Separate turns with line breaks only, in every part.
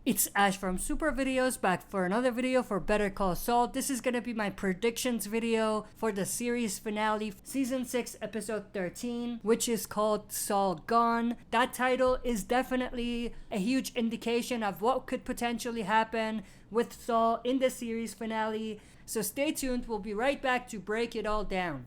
It's Ash from Super Videos back for another video for Better Call Saul. This is gonna be my predictions video for the series finale, Season 6, Episode 13, which is called Saul Gone. That title is definitely a huge indication of what could potentially happen with Saul in the series finale. So stay tuned, we'll be right back to break it all down.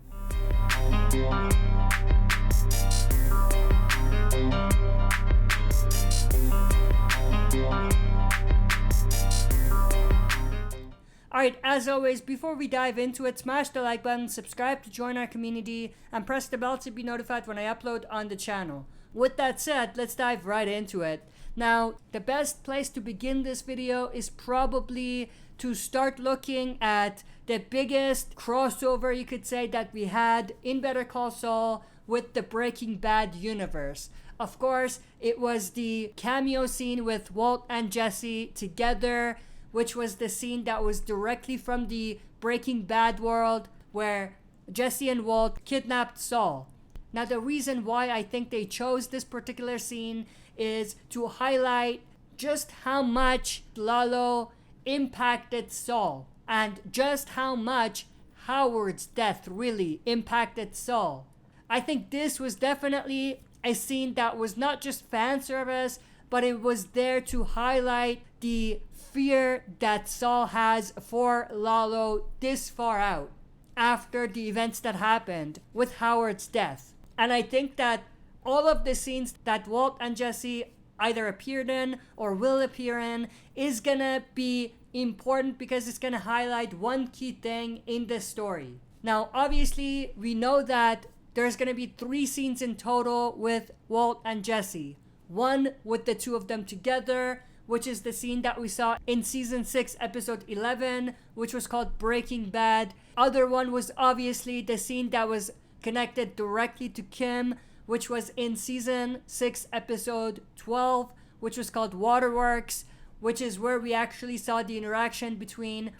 Alright, as always, before we dive into it, smash the like button, subscribe to join our community, and press the bell to be notified when I upload on the channel. With that said, let's dive right into it. Now, the best place to begin this video is probably to start looking at the biggest crossover, you could say, that we had in Better Call Saul with the Breaking Bad universe. Of course, it was the cameo scene with Walt and Jesse together, which was the scene that was directly from the Breaking Bad world where Jesse and Walt kidnapped Saul. Now, the reason why I think they chose this particular scene is to highlight just how much Lalo impacted Saul and just how much Howard's death really impacted Saul. I think this was definitely a scene that was not just fan service, but it was there to highlight the fear that Saul has for Lalo this far out after the events that happened with Howard's death. And I think that all of the scenes that Walt and Jesse either appeared in or will appear in is gonna be important because it's gonna highlight one key thing in this story. Now, obviously, we know that there's gonna be 3 scenes in total with Walt and Jesse. One with the two of them together, which is the scene that we saw in Season 6, Episode 11, which was called Breaking Bad. Other one was obviously the scene that was connected directly to Kim, which was in Season 6, Episode 12, which was called Waterworks, which is where we actually saw the interaction between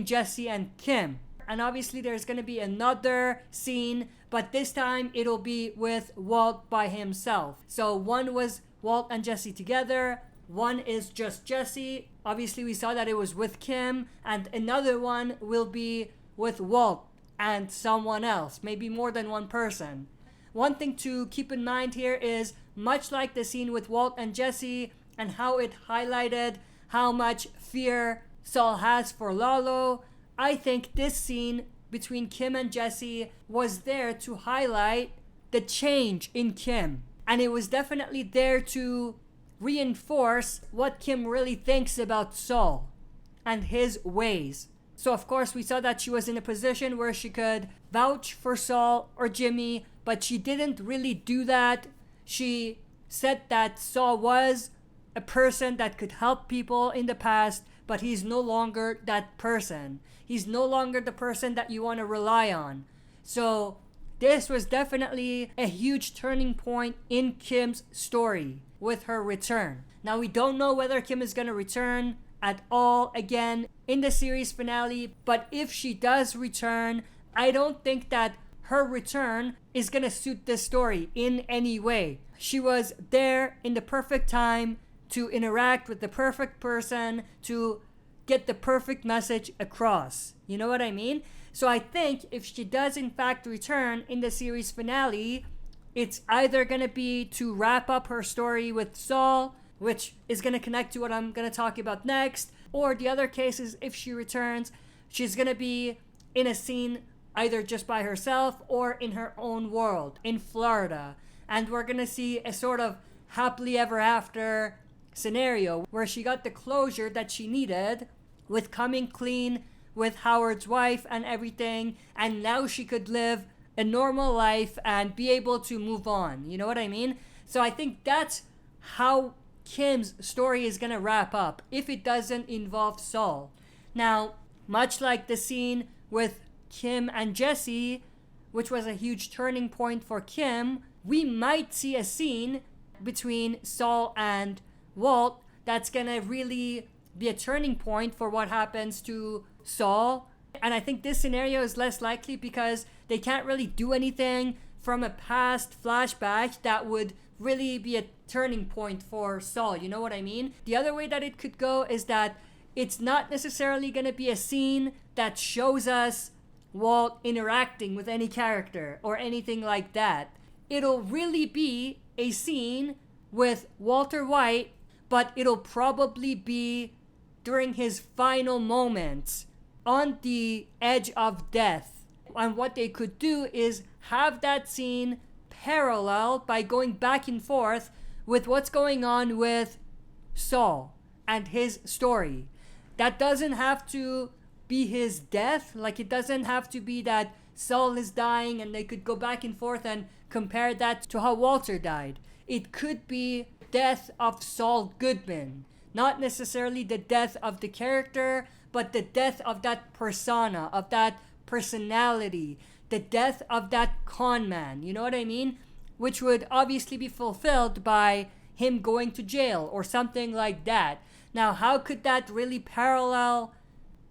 Jesse and Kim. And obviously there's going to be another scene, but this time it'll be with Walt by himself. So one was Walt and Jesse together, one is just Jesse. Obviously we saw that it was with Kim, and another one will be with Walt and someone else, maybe more than one person. One thing to keep in mind here is, much like the scene with Walt and Jesse and how it highlighted how much fear Saul has for Lalo, I think this scene between Kim and Jesse was there to highlight the change in Kim. And it was definitely there to reinforce what Kim really thinks about Saul and his ways. So of course we saw that she was in a position where she could vouch for Saul or Jimmy, but she didn't really do that. She said that Saul was a person that could help people in the past, but he's no longer that person. He's no longer the person that you want to rely on. So this was definitely a huge turning point in Kim's story with her return. Now, we don't know whether Kim is going to return at all again in the series finale, but if she does return, I don't think that her return is going to suit this story in any way. She was there in the perfect time to interact with the perfect person, to get the perfect message across. You know what I mean? So I think if she does in fact return in the series finale, it's either going to be to wrap up her story with Saul, which is going to connect to what I'm going to talk about next, or the other case is if she returns, she's going to be in a scene either just by herself or in her own world in Florida. And we're going to see a sort of happily ever after scenario where she got the closure that she needed with coming clean with Howard's wife and everything, and now she could live a normal life and be able to move on. You know what I mean? So I think that's how Kim's story is gonna wrap up if it doesn't involve Saul. Now, much like the scene with Kim and Jesse, which was a huge turning point for Kim, we might see a scene between Saul and Walt that's gonna really be a turning point for what happens to Saul. And I think this scenario is less likely because they can't really do anything from a past flashback that would really be a turning point for Saul. You know what I mean? The other way that it could go is that it's not necessarily going to be a scene that shows us Walt interacting with any character or anything like that. It'll really be a scene with Walter White, but it'll probably be during his final moments on the edge of death. And what they could do is have that scene parallel by going back and forth with what's going on with Saul and his story. That doesn't have to be his death. Like, it doesn't have to be that Saul is dying and they could go back and forth and compare that to how Walter died. It could be death of Saul Goodman. Not necessarily the death of the character, but the death of that persona, of that personality, the death of that con man. You know what I mean? Which would obviously be fulfilled by him going to jail or something like that. Now, how could that really parallel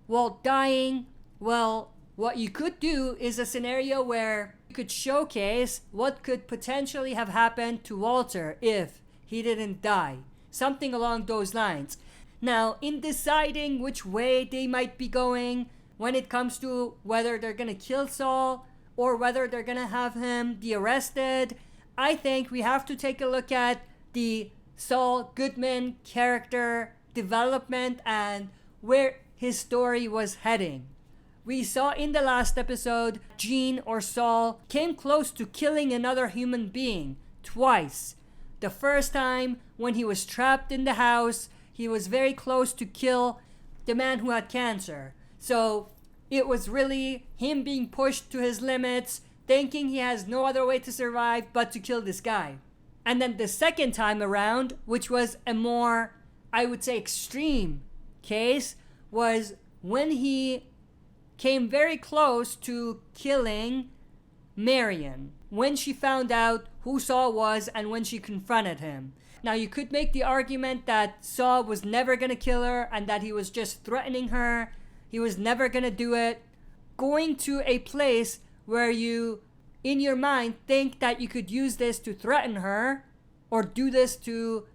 Walt dying? Well, what you could do is a scenario where you could showcase what could potentially have happened to Walter if he didn't die. Something along those lines. Now, in deciding which way they might be going when it comes to whether they're going to kill Saul or whether they're going to have him be arrested, I think we have to take a look at the Saul Goodman character development and where his story was heading. We saw in the last episode, Gene or Saul came close to killing another human being twice. The first time when he was trapped in the house, he was very close to kill the man who had cancer. So it was really him being pushed to his limits, thinking he has no other way to survive but to kill this guy. And then the second time around, which was a more, I would say, extreme case, was when he came very close to killing Marion, when she found out who Saul was and when she confronted him. Now, you could make the argument that Saul was never going to kill her and that he was just threatening her. He was never going to do it. Going to a place where you, in your mind, think that you could use this to threaten her or do this to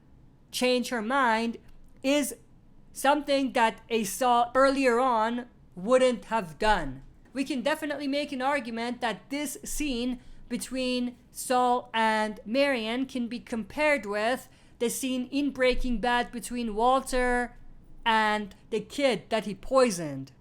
change her mind is something that a Saul earlier on wouldn't have done. We can definitely make an argument that this scene between Saul and Marion can be compared with the scene in Breaking Bad between Walter and the kid that he poisoned.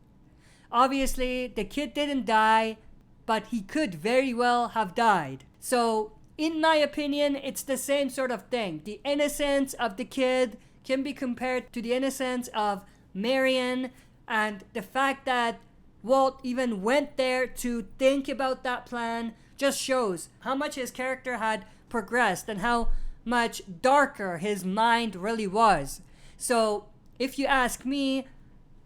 Obviously, the kid didn't die, but he could very well have died. So, in my opinion, it's the same sort of thing. The innocence of the kid can be compared to the innocence of Marion, and the fact that Walt even went there to think about that plan just shows how much his character had progressed and how much darker his mind really was. So, if you ask me,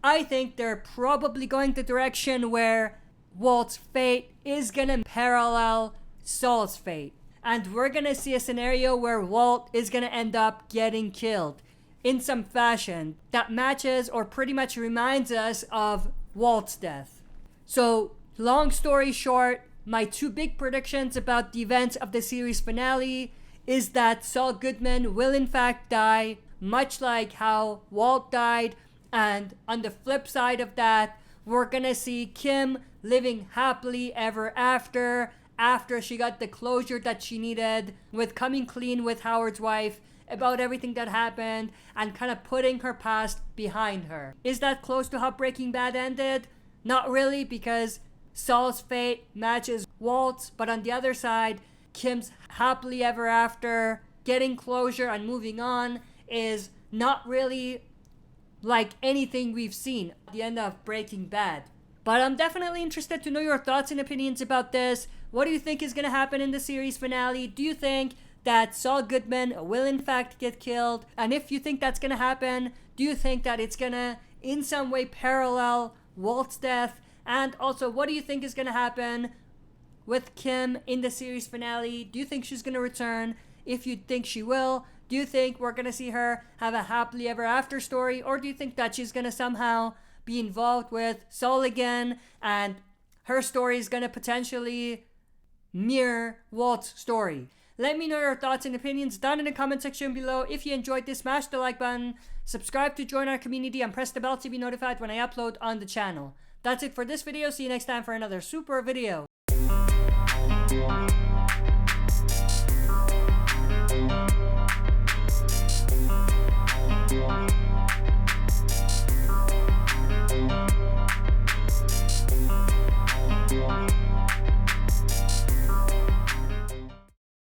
I think they're probably going the direction where Walt's fate is gonna parallel Saul's fate. And we're gonna see a scenario where Walt is gonna end up getting killed in some fashion that matches or pretty much reminds us of Walt's death. So, long story short, my two big predictions about the events of the series finale is that Saul Goodman will in fact die, much like how Walt died, and on the flip side of that, we're gonna see Kim living happily ever after she got the closure that she needed with coming clean with Howard's wife about everything that happened and kind of putting her past behind her. Is that close to how Breaking Bad ended? Not really, because Saul's fate matches Walt's, but on the other side, Kim's happily ever after, getting closure and moving on is not really like anything we've seen at the end of Breaking Bad. But I'm definitely interested to know your thoughts and opinions about this. What do you think is going to happen in the series finale? Do you think that Saul Goodman will in fact get killed? And if you think that's going to happen, do you think that it's going to in some way parallel Walt's death? And also, what do you think is going to happen with Kim in the series finale? Do you think she's going to return? If you think she will, do you think we're going to see her have a happily ever after story? Or do you think that she's going to somehow be involved with Saul again and her story is going to potentially mirror Walt's story? Let me know your thoughts and opinions down in the comment section below. If you enjoyed this, smash the like button, subscribe to join our community, and press the bell to be notified when I upload on the channel. That's it for this video. See you next time for another super video.